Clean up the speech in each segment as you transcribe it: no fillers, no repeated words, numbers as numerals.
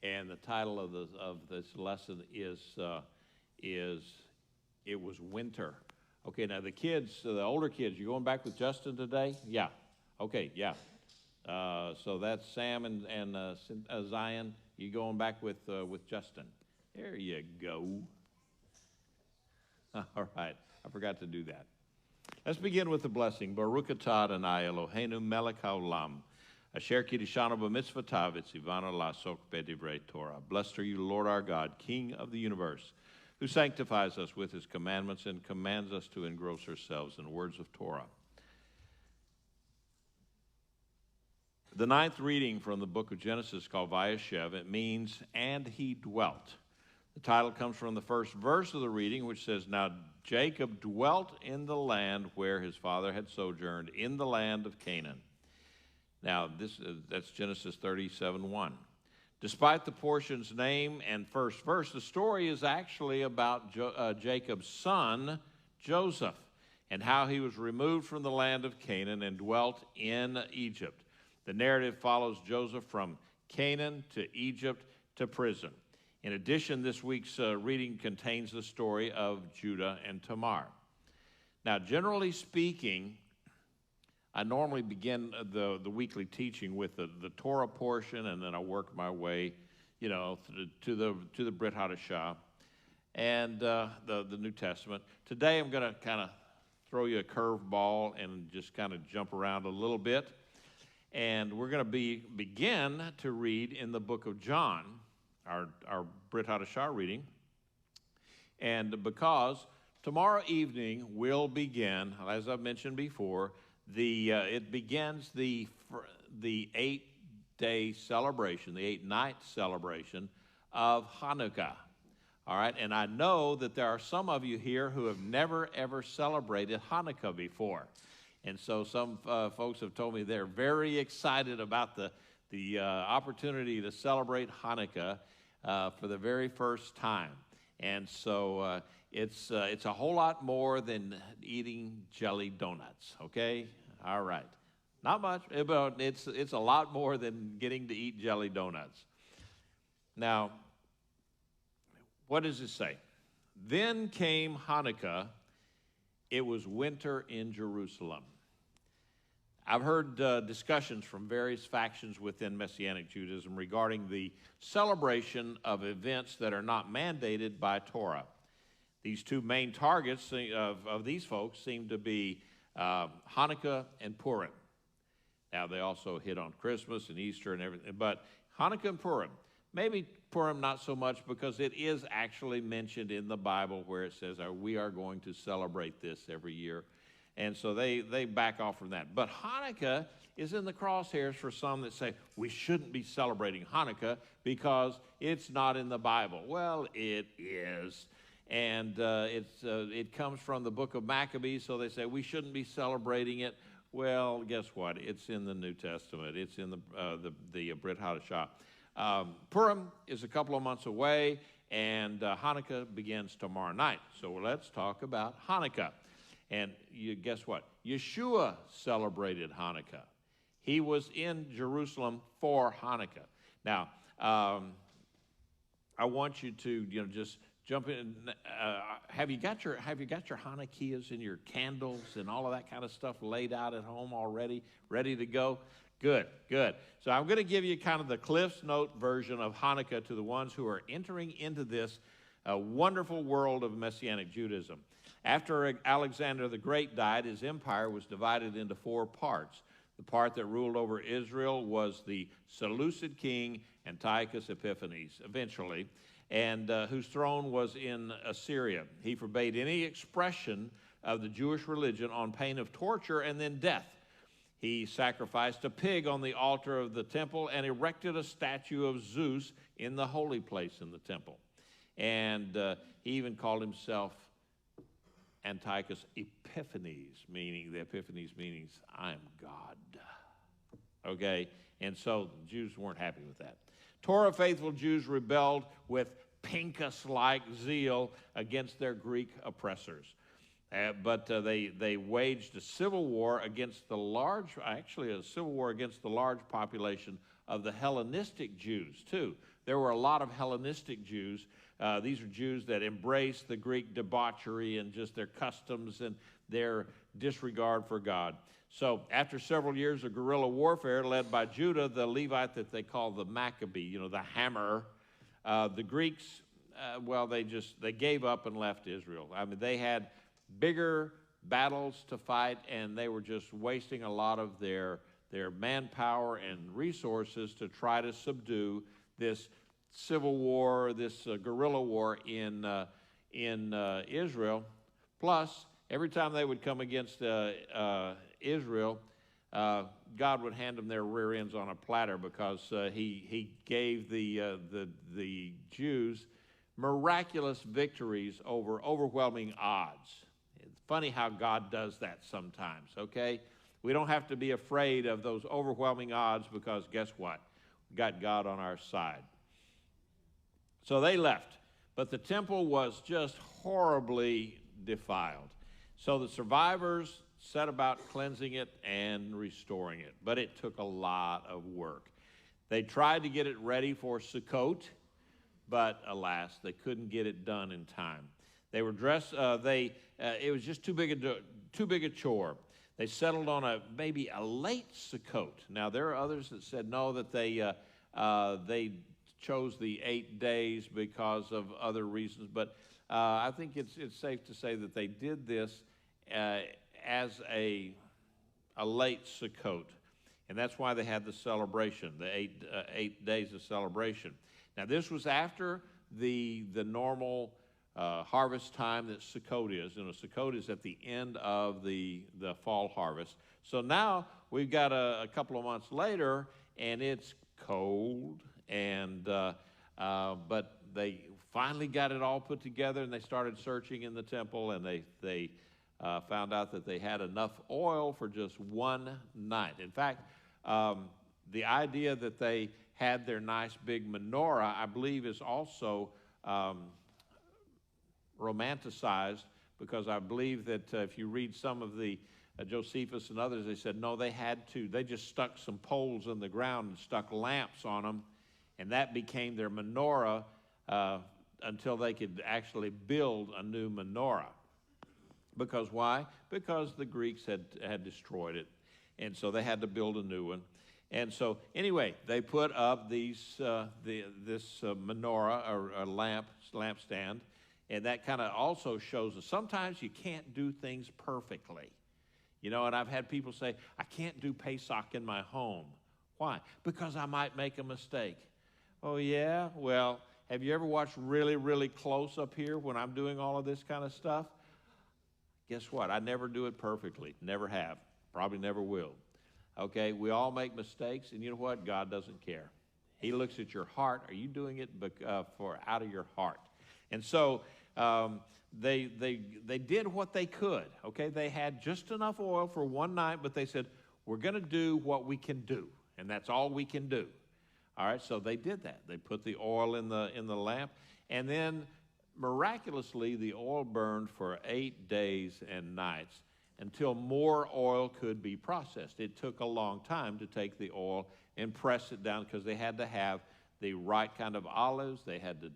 And the title of this lesson is It Was Winter. Okay, now the kids, the older kids, you going back with Justin today? Yeah. Okay, yeah. So that's Sam and Zion. You going back with Justin? There you go. All right, I forgot to do that. Let's begin with the blessing. Baruch atah Adonai Eloheinu melech haolam, asher kiddushanu b'mitzvotav etzivanu la'asok b'divrei Torah. Blessed are you, Lord our God, King of the universe, who sanctifies us with his commandments and commands us to engross ourselves in the words of Torah. The ninth reading from the book of Genesis, called Vayeshev, it means, and he dwelt. The title comes from the first verse of the reading, which says, Now Jacob dwelt in the land where his father had sojourned, in the land of Canaan. Now, that's Genesis 37:1. Despite the portion's name and first verse, the story is actually about Jacob's son, Joseph, and how he was removed from the land of Canaan and dwelt in Egypt. The narrative follows Joseph from Canaan to Egypt to prison. In addition, this week's reading contains the story of Judah and Tamar. Now, generally speaking, I normally begin the weekly teaching with the Torah portion, and then I work my way, to the Brit Hadashah and the New Testament. Today, I'm going to kind of throw you a curveball and just kind of jump around a little bit, and we're going to begin to read in the book of John, our Brit Hadashah reading, and because tomorrow evening will begin, as I've mentioned before, it begins the 8-day celebration, the 8-night celebration of Hanukkah. All right, and I know that there are some of you here who have never, ever celebrated Hanukkah before. And so some folks have told me they're very excited about the opportunity to celebrate Hanukkah for the very first time. And so it's a whole lot more than eating jelly donuts, okay? All right. Not much, but it's a lot more than getting to eat jelly donuts. Now, what does it say? Then came Hanukkah. It was winter in Jerusalem. I've heard discussions from various factions within Messianic Judaism regarding the celebration of events that are not mandated by Torah. These two main targets of these folks seem to be Hanukkah and Purim. Now, they also hit on Christmas and Easter and everything, but Hanukkah and Purim. Maybe Purim not so much, because it is actually mentioned in the Bible where it says we are going to celebrate this every year. And so they back off from that. But Hanukkah is in the crosshairs for some that say we shouldn't be celebrating Hanukkah because it's not in the Bible. Well, it is. And it comes from the book of Maccabees, so they say we shouldn't be celebrating it. Well, guess what? It's in the New Testament. It's in the Brit Hadashah. Purim is a couple of months away, and Hanukkah begins tomorrow night. So let's talk about Hanukkah. And guess what? Yeshua celebrated Hanukkah. He was in Jerusalem for Hanukkah. Now, I want you to just jump in. Have you got your Hanukkahs and your candles and all of that kind of stuff laid out at home already, ready to go? Good. So I'm going to give you kind of the Cliff's Note version of Hanukkah to the ones who are entering into this wonderful world of Messianic Judaism. After Alexander the Great died, his empire was divided into 4 parts. The part that ruled over Israel was the Seleucid king Antiochus Epiphanes, eventually, and whose throne was in Assyria. He forbade any expression of the Jewish religion on pain of torture and then death. He sacrificed a pig on the altar of the temple and erected a statue of Zeus in the holy place in the temple. And he even called himself Antiochus Epiphanes, meaning I am God. Okay? And so the Jews weren't happy with that. Torah faithful Jews rebelled with Pincus-like zeal against their Greek oppressors. They waged a civil war against the large population of the Hellenistic Jews, too. There were a lot of Hellenistic Jews. These are Jews that embraced the Greek debauchery and just their customs and their disregard for God. So after several years of guerrilla warfare led by Judah, the Levite that they call the Maccabee, the hammer, the Greeks, they gave up and left Israel. I mean, they had bigger battles to fight, and they were just wasting a lot of their manpower and resources to try to subdue this civil war, this guerrilla war in Israel. Plus, every time they would come against Israel, God would hand them their rear ends on a platter, because he gave the Jews miraculous victories over overwhelming odds. It's funny how God does that sometimes, okay? We don't have to be afraid of those overwhelming odds, because guess what? We got God on our side. So they left, but the temple was just horribly defiled. So the survivors set about cleansing it and restoring it, but it took a lot of work. They tried to get it ready for Sukkot, but alas, they couldn't get it done in time. They were dressed. It was just too big a chore. They settled on maybe a late Sukkot. Now there are others that said no, that they chose the 8 days because of other reasons. But I think it's safe to say that they did this as a late Sukkot, and that's why they had the celebration, the 8 days of celebration. Now this was after the normal harvest time that Sukkot is. Sukkot is at the end of the fall harvest. So now we've got a couple of months later, and it's cold, but they finally got it all put together, and they started searching in the temple, and they found out that they had enough oil for just one night. In fact, the idea that they had their nice big menorah, I believe, is also romanticized, because I believe that if you read some of the Josephus and others, they said, no, they just stuck some poles in the ground and stuck lamps on them, and that became their menorah until they could actually build a new menorah. Because why? Because the Greeks had destroyed it, and so they had to build a new one. And so anyway, they put up this menorah, or a lampstand, and that kind of also shows us sometimes you can't do things perfectly. And I've had people say, I can't do Pesach in my home. Why? Because I might make a mistake. Oh, yeah? Well, have you ever watched really, really close up here when I'm doing all of this kind of stuff? Guess what? I never do it perfectly. Never have. Probably never will. Okay? We all make mistakes, and you know what? God doesn't care. He looks at your heart. Are you doing it out of your heart? And so they did what they could. Okay? They had just enough oil for one night, but they said, we're going to do what we can do, and that's all we can do. All right? So they did that. They put the oil in the lamp, and then miraculously, the oil burned for 8 days and nights until more oil could be processed. It took a long time to take the oil and press it down, because they had to have the right kind of olives. They had to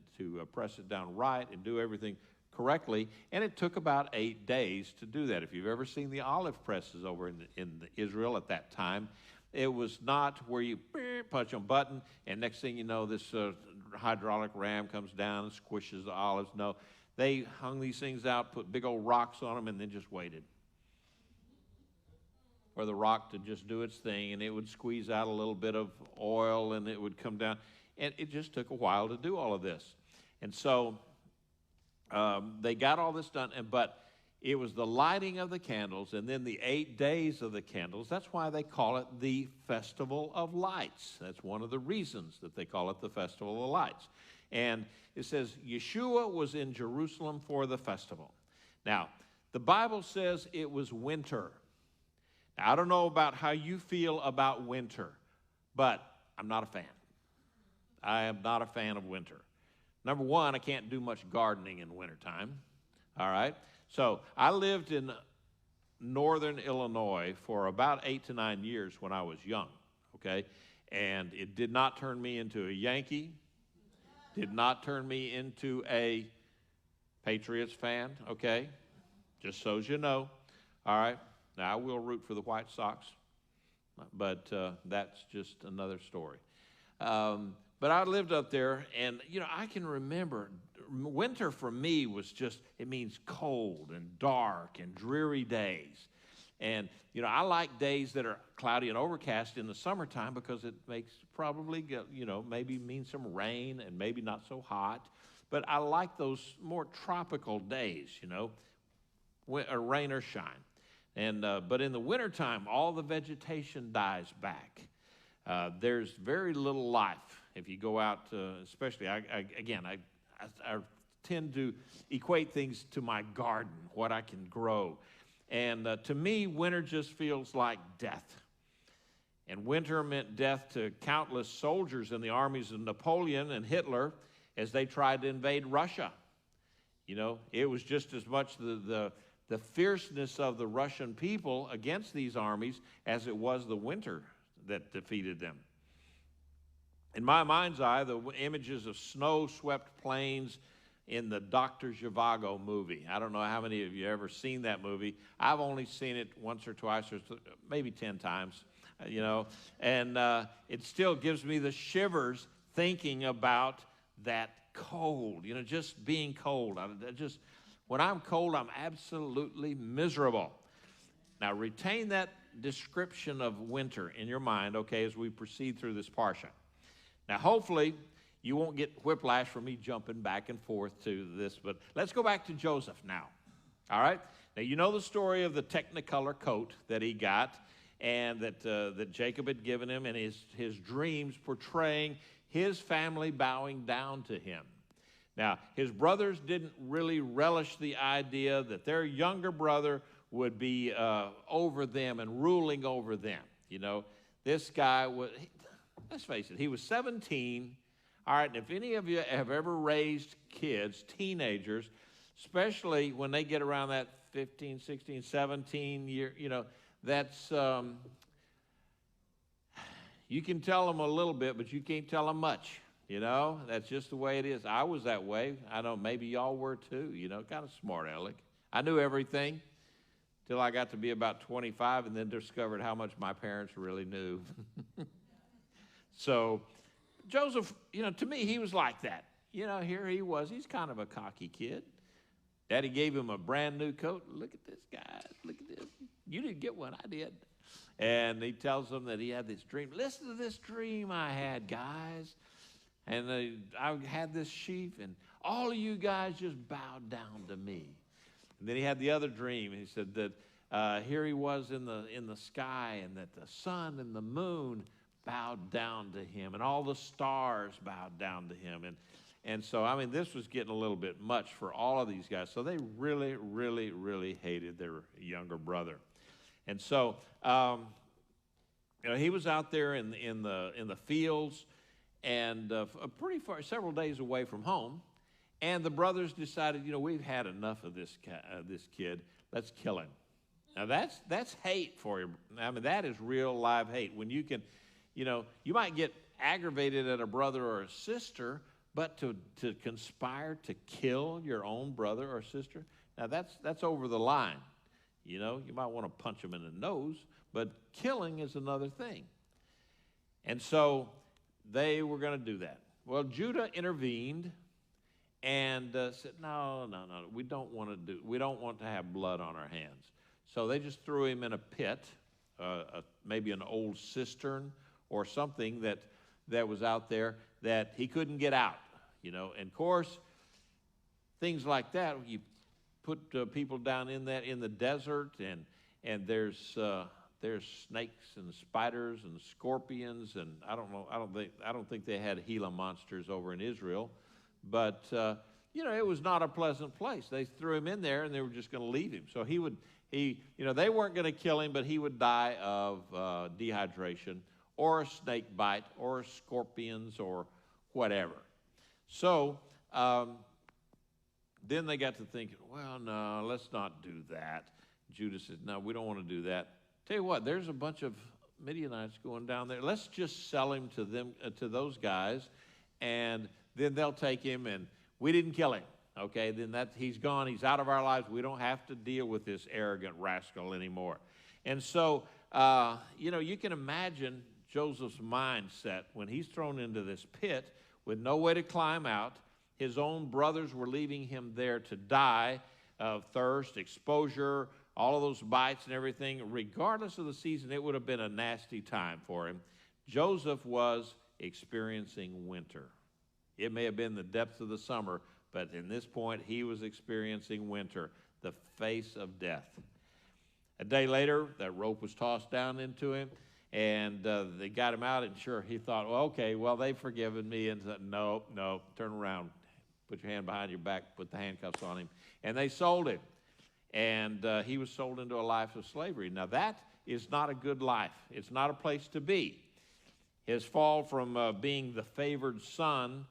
press it down right and do everything correctly, and it took about 8 days to do that. If you've ever seen the olive presses over in Israel at that time, it was not where you punch a button, and next thing you know, this hydraulic ram comes down and squishes the olives. No, they hung these things out, put big old rocks on them, and then just waited for the rock to just do its thing, and it would squeeze out a little bit of oil, and it would come down. And it just took a while to do all of this. And so they got all this done, but it was the lighting of the candles and then the 8 days of the candles. That's why they call it the Festival of Lights. That's one of the reasons that they call it the Festival of Lights. And it says Yeshua was in Jerusalem for the festival. Now, the Bible says it was winter. Now, I don't know about how you feel about winter, but I'm not a fan. I am not a fan of winter. Number one, I can't do much gardening in wintertime. All right? So I lived in northern Illinois for about 8 to 9 years when I was young, okay? And it did not turn me into a Yankee, did not turn me into a Patriots fan, okay? Just so as you know, all right? Now, I will root for the White Sox, but that's just another story. But I lived up there, and, I can remember winter for me was just, it means cold and dark and dreary days. And, I like days that are cloudy and overcast in the summertime because it makes probably, maybe means some rain and maybe not so hot. But I like those more tropical days, rain or shine. And but in the wintertime, all the vegetation dies back. There's very little life if you go out, especially, I tend to equate things to my garden, what I can grow. And to me, winter just feels like death. And winter meant death to countless soldiers in the armies of Napoleon and Hitler as they tried to invade Russia. It was just as much the fierceness of the Russian people against these armies as it was the winter that defeated them. In my mind's eye, the images of snow-swept plains in the Dr. Zhivago movie. I don't know how many of you have ever seen that movie. I've only seen it once or twice or maybe 10 times, and it still gives me the shivers thinking about that cold, just being cold. When I'm cold, I'm absolutely miserable. Now, retain that description of winter in your mind, okay, as we proceed through this parsha. Now, hopefully, you won't get whiplash from me jumping back and forth to this, but let's go back to Joseph now, all right? Now, you know the story of the Technicolor coat that he got and that Jacob had given him, and his dreams portraying his family bowing down to him. Now, his brothers didn't really relish the idea that their younger brother would be over them and ruling over them. This guy was, let's face it, he was 17. All right, and if any of you have ever raised kids, teenagers, especially when they get around that 15, 16, 17 year, that's, you can tell them a little bit, but you can't tell them much. That's just the way it is. I was that way. I know maybe y'all were too, kind of smart aleck. I knew everything till I got to be about 25 and then discovered how much my parents really knew. So Joseph, to me, he was like that. Here he was. He's kind of a cocky kid. Daddy gave him a brand new coat. Look at this, guys. Look at this. You didn't get one. I did. And he tells them that he had this dream. Listen to this dream I had, guys. And I had this sheaf, and all of you guys just bowed down to me. And then he had the other dream. He said that here he was in the sky, and that the sun and the moon bowed down to him, and all the stars bowed down to him. And so, this was getting a little bit much for all of these guys. So they really, really, really hated their younger brother. And so, he was out there in the fields, and pretty far, several days away from home. And the brothers decided, we've had enough of this kid. Let's kill him. Now that's hate for you. That is real live hate. When you can, you might get aggravated at a brother or a sister, but to conspire to kill your own brother or sister, now that's over the line. You might want to punch him in the nose, but killing is another thing. And so they were going to do that. Well, Judah intervened and said, no, we don't want to have blood on our hands. So they just threw him in a pit, maybe an old cistern or something that was out there that he couldn't get out. And of course, things like that, you put people down in the desert, and there's snakes and spiders and scorpions, and I don't think they had Gila monsters over in Israel, but it was not a pleasant place. They threw him in there, and they were just going to leave him. So they weren't going to kill him, but he would die of dehydration or a snake bite or scorpions or whatever. So Then they got to thinking, well, no, let's not do that. Judah said, no, we don't want to do that. Tell you what, there's a bunch of Midianites going down there. Let's just sell him to them, to those guys, and then they'll take him, and we didn't kill him. Okay, then he's gone. He's out of our lives. We don't have to deal with this arrogant rascal anymore. And so, you can imagine Joseph's mindset when he's thrown into this pit with no way to climb out. His own brothers were leaving him there to die of thirst, exposure, all of those bites and everything. Regardless of the season, it would have been a nasty time for him. Joseph was experiencing winter. It may have been the depths of the summer, but in this point, he was experiencing winter, the face of death. A day later, that rope was tossed down into him, and they got him out, and sure, he thought, well, okay, well, they've forgiven me, and said, no, turn around, put your hand behind your back, put the handcuffs on him, and they sold him, and he was sold into a life of slavery. Now, that is not a good life. It's not a place to be. His fall from being the favored son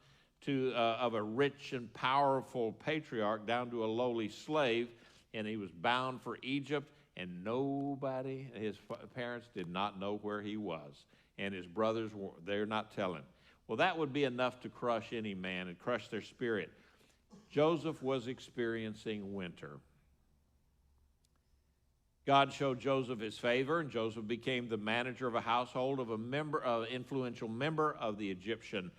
of a rich and powerful patriarch down to a lowly slave, and he was bound for Egypt, and nobody, his parents did not know where he was, and his brothers, they're not telling. Well, that would be enough to crush any man and crush their spirit. Joseph was experiencing winter. God showed Joseph his favor, and Joseph became the manager of a household of an influential member of the Egyptian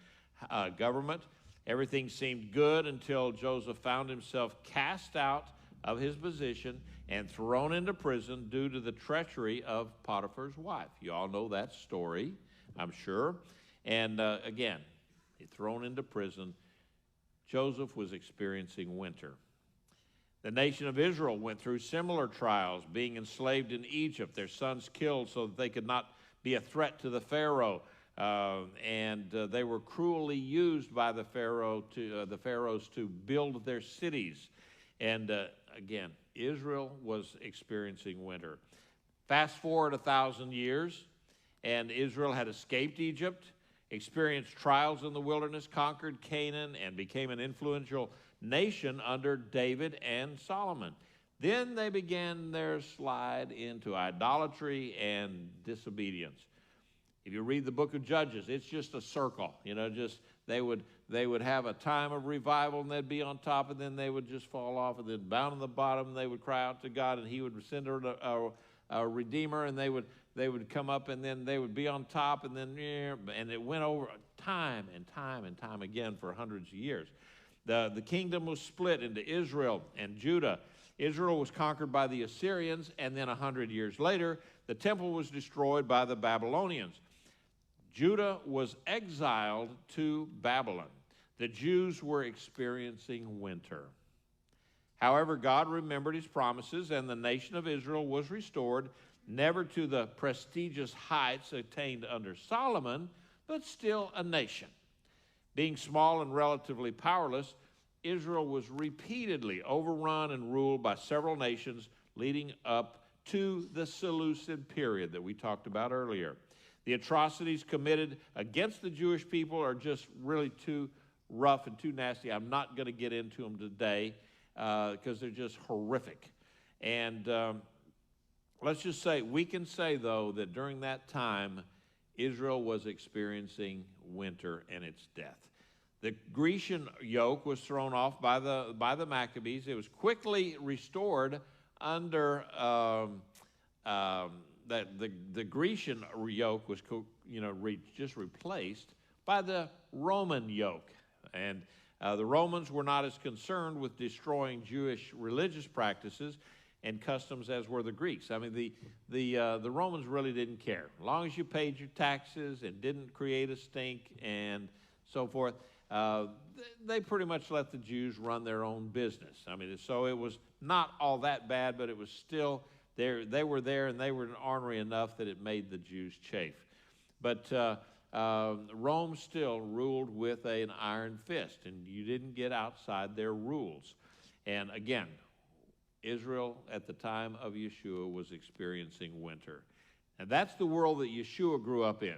government. Everything seemed good until Joseph found himself cast out of his position and thrown into prison due to the treachery of Potiphar's wife. You all know that story, I'm sure. And again, he's thrown into prison. Joseph was experiencing winter. The nation of Israel went through similar trials, being enslaved in Egypt, their sons killed so that they could not be a threat to the Pharaoh. And they were cruelly used by the pharaohs to build their cities. And again, Israel was experiencing winter. Fast forward 1,000 years, and Israel had escaped Egypt, experienced trials in the wilderness, conquered Canaan, and became an influential nation under David and Solomon. Then they began their slide into idolatry and disobedience. If you read the book of Judges, it's just a circle. They would have a time of revival, and they'd be on top, and then they would just fall off, and then down on the bottom, they would cry out to God, and he would send a redeemer, and they would come up, and then they would be on top, and it went over time and time and time again for hundreds of years. The kingdom was split into Israel and Judah. Israel was conquered by the Assyrians, and then 100 years later, the temple was destroyed by the Babylonians. Judah was exiled to Babylon. The Jews were experiencing winter. However, God remembered his promises, and the nation of Israel was restored, never to the prestigious heights attained under Solomon, but still a nation. Being small and relatively powerless, Israel was repeatedly overrun and ruled by several nations leading up to the Seleucid period that we talked about earlier. The atrocities committed against the Jewish people are just really too rough and too nasty. I'm not going to get into them today because they're just horrific. And let's just say, we can say, though, that during that time, Israel was experiencing winter and its death. The Grecian yoke was thrown off by the Maccabees. It was quickly restored under the Grecian yoke was just replaced by the Roman yoke. And the Romans were not as concerned with destroying Jewish religious practices and customs as were the Greeks. I mean, the Romans really didn't care. As long as you paid your taxes and didn't create a stink and so forth, they pretty much let the Jews run their own business. I mean, so it was not all that bad, but it was still there. They were there, and they were ornery enough that it made the Jews chafe. But Rome still ruled with an iron fist, and you didn't get outside their rules. And again, Israel at the time of Yeshua was experiencing winter. And that's the world that Yeshua grew up in.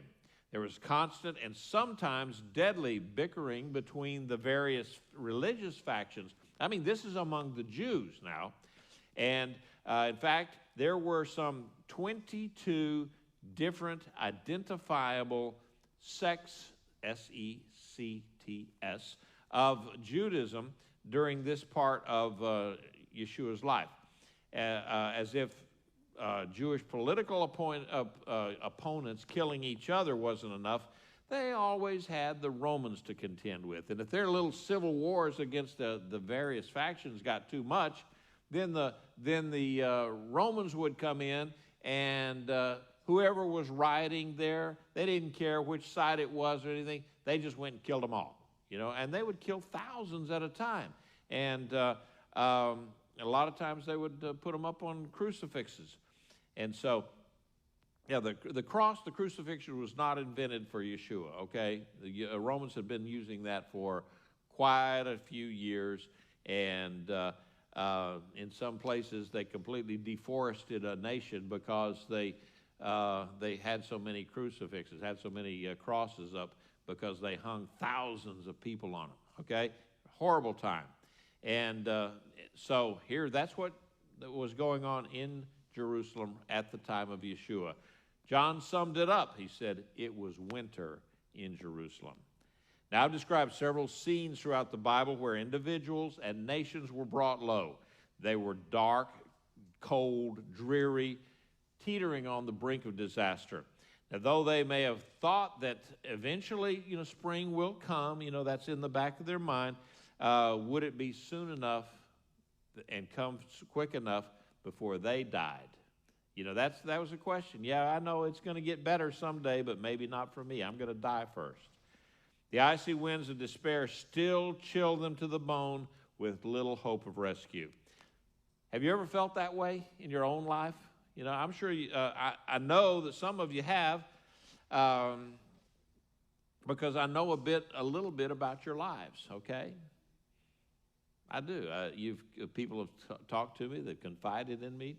There was constant and sometimes deadly bickering between the various religious factions I mean, this is among the Jews now. And in fact, there were some 22 different identifiable sects, S-E-C-T-S, of Judaism during this part of Yeshua's life. As if Jewish political opponents killing each other wasn't enough, they always had the Romans to contend with. And if their little civil wars against the various factions got too much, then the Romans would come in, and whoever was rioting there, they didn't care which side it was or anything. They just went and killed them all, and they would kill thousands at a time. And a lot of times they would put them up on crucifixes. And so, yeah, the cross, the crucifixion was not invented for Yeshua, okay? The Romans had been using that for quite a few years, and in some places they completely deforested a nation because they had so many crucifixes, had so many crosses up because they hung thousands of people on them, okay? Horrible time. And so here, that's what was going on in Jerusalem at the time of Yeshua. John summed it up. He said, it was winter in Jerusalem. Now, I've described several scenes throughout the Bible where individuals and nations were brought low. They were dark, cold, dreary, teetering on the brink of disaster. Now, though they may have thought that eventually, spring will come, that's in the back of their mind, would it be soon enough and come quick enough before they died? That was a question. Yeah, I know it's going to get better someday, but maybe not for me. I'm going to die first. The icy winds of despair still chill them to the bone with little hope of rescue. Have you ever felt that way in your own life? I'm sure I know that some of you have, because I know a little bit about your lives, okay? I do. People have talked to me, that confided in me,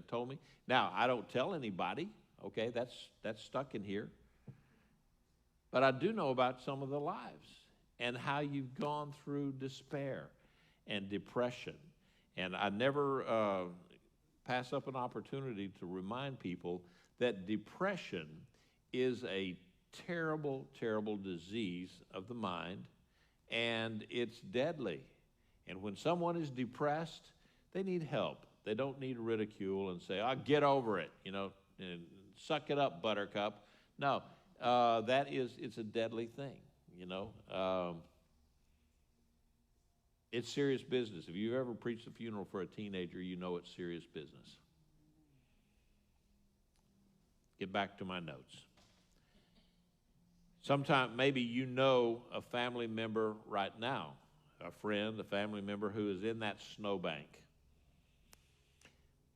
told me. Now, I don't tell anybody, okay? That's stuck in here. But I do know about some of the lives and how you've gone through despair and depression. And I never pass up an opportunity to remind people that depression is a terrible, terrible disease of the mind, and it's deadly. And when someone is depressed, they need help. They don't need ridicule and say, "Oh, get over it," and suck it up, buttercup. No, it's a deadly thing, It's serious business. If you've ever preached a funeral for a teenager, you know it's serious business. Get back to my notes. Sometime maybe a family member right now, a friend, a family member who is in that snowbank.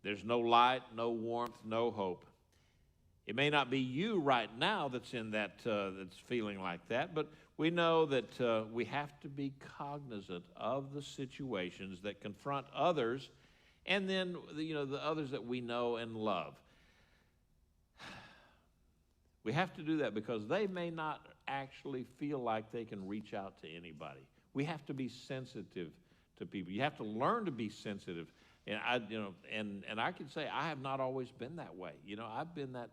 There's no light, no warmth, no hope. It may not be you right now that's in that, that's feeling like that, but we know that we have to be cognizant of the situations that confront others, and then the others that we know and love. We have to do that because they may not actually feel like they can reach out to anybody. We have to be sensitive to people. You have to learn to be sensitive. And I can say I have not always been that way. I've been that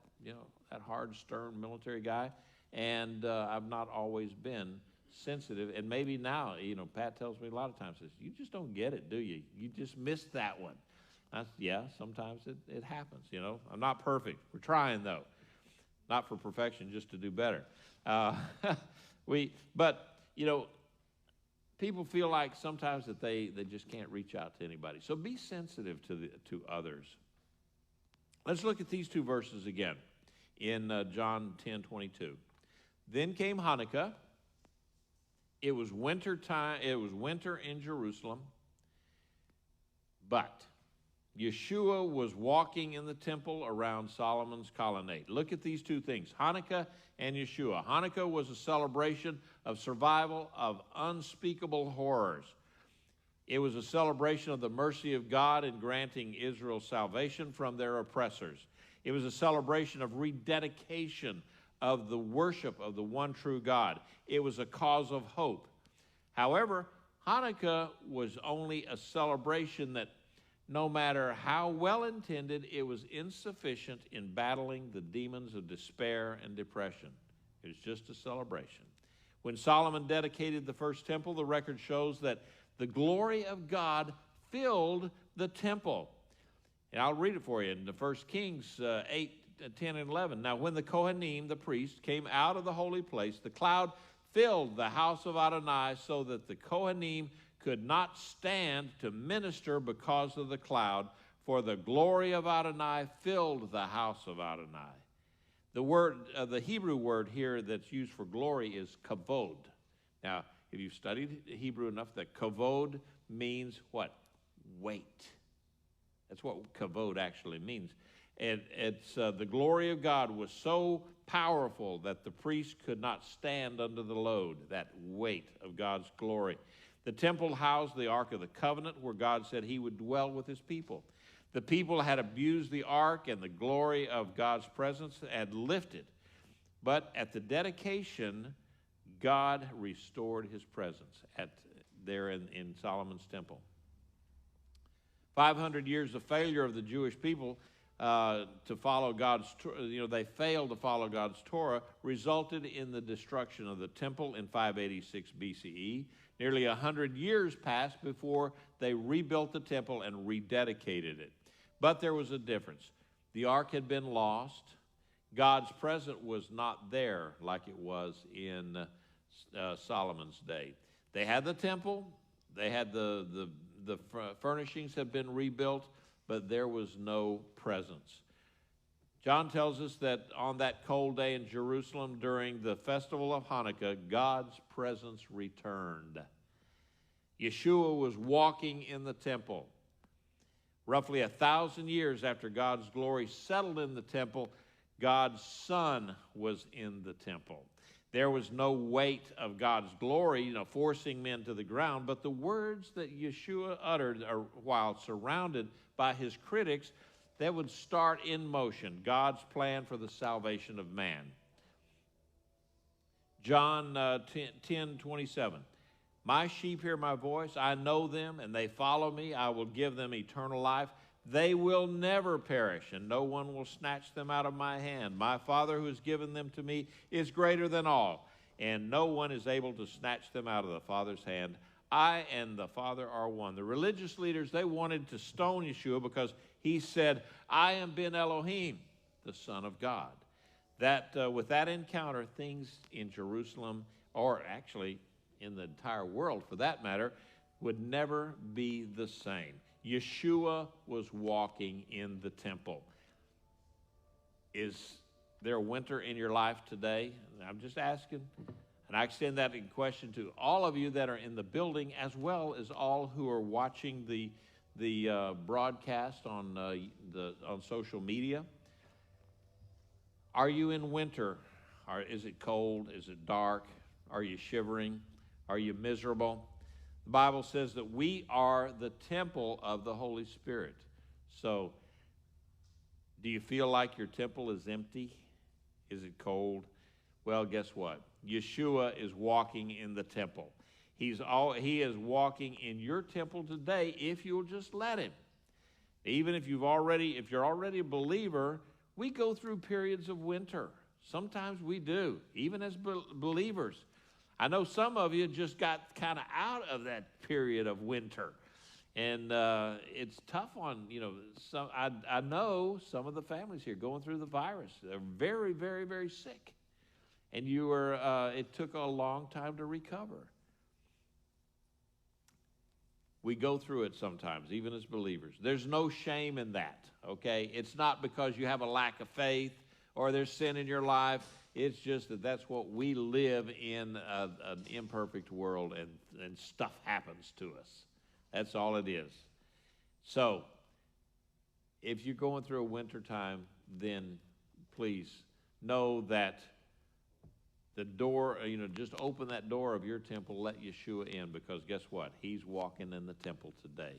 hard, stern military guy, and I've not always been sensitive. And maybe now, Pat tells me a lot of times, says, "You just don't get it, do you? You just missed that one." Yeah, sometimes it happens. I'm not perfect. We're trying though, not for perfection, just to do better. People feel like sometimes that they just can't reach out to anybody. So be sensitive to others. Let's look at these two verses again in John 10:22. Then came Hanukkah. It was winter time. It was winter in Jerusalem. But Yeshua was walking in the temple around Solomon's colonnade. Look at these two things, Hanukkah and Yeshua. Hanukkah was a celebration of survival of unspeakable horrors. It was a celebration of the mercy of God in granting Israel salvation from their oppressors. It was a celebration of rededication of the worship of the one true God. It was a cause of hope. However, Hanukkah was only a celebration that, no matter how well intended, it was insufficient in battling the demons of despair and depression. It was just a celebration. When Solomon dedicated the first temple, the record shows that the glory of God filled the temple. And I'll read it for you in the 1 Kings 8, 10, and 11. Now, when the Kohanim, the priests, came out of the holy place, the cloud filled the house of Adonai so that the Kohanim could not stand to minister because of the cloud, for the glory of Adonai filled the house of Adonai. The Hebrew word here that's used for glory is kavod. Now, if you've studied Hebrew enough, that kavod means what? Weight. That's what kavod actually means. And it's the glory of God was so powerful that the priest could not stand under the load, that weight of God's glory. The temple housed the Ark of the Covenant, where God said he would dwell with his people. The people had abused the ark, and the glory of God's presence had lifted. But at the dedication, God restored his presence there in Solomon's temple. 500 years of failure of the Jewish people to follow God's, they failed to follow God's Torah, resulted in the destruction of the temple in 586 BCE. Nearly 100 years passed before they rebuilt the temple and rededicated it. But there was a difference. The ark had been lost. God's presence was not there like it was in Solomon's day. They had the temple. They had the furnishings had been rebuilt, but there was no presence. John tells us that on that cold day in Jerusalem during the festival of Hanukkah, God's presence returned. Yeshua was walking in the temple. Roughly 1,000 years after God's glory settled in the temple, God's Son was in the temple. There was no weight of God's glory, forcing men to the ground, but the words that Yeshua uttered while surrounded by his critics, that would start in motion God's plan for the salvation of man. John 10:27. My sheep hear my voice, I know them, and they follow me. I will give them eternal life. They will never perish, and no one will snatch them out of my hand. My Father who has given them to me is greater than all, and no one is able to snatch them out of the Father's hand. I and the Father are one. The religious leaders, they wanted to stone Yeshua because he said, I am Ben Elohim, the Son of God. With that encounter, things in Jerusalem, or actually in the entire world for that matter, would never be the same. Yeshua was walking in the temple. Is there winter in your life today? I'm just asking. And I extend that question to all of you that are in the building, as well as all who are watching the broadcast on social media. Are you in winter? Is it cold? Is it dark? Are you shivering? Are you miserable? The Bible says that we are the temple of the Holy Spirit. So, do you feel like your temple is empty? Is it cold? Well, guess what? Yeshua is walking in the temple. He is walking in your temple today if you'll just let him. Even if you're already a believer, we go through periods of winter. Sometimes we do, even as believers. I know some of you just got kind of out of that period of winter. And it's tough on, some. I know some of the families here going through the virus. They're very, very, very sick. And it took a long time to recover. We go through it sometimes, even as believers. There's no shame in that, okay? It's not because you have a lack of faith or there's sin in your life. It's just that's what we live in, an imperfect world, and stuff happens to us. That's all it is. So, if you're going through a winter time, then please know that the door, just open that door of your temple, let Yeshua in, because guess what? He's walking in the temple today.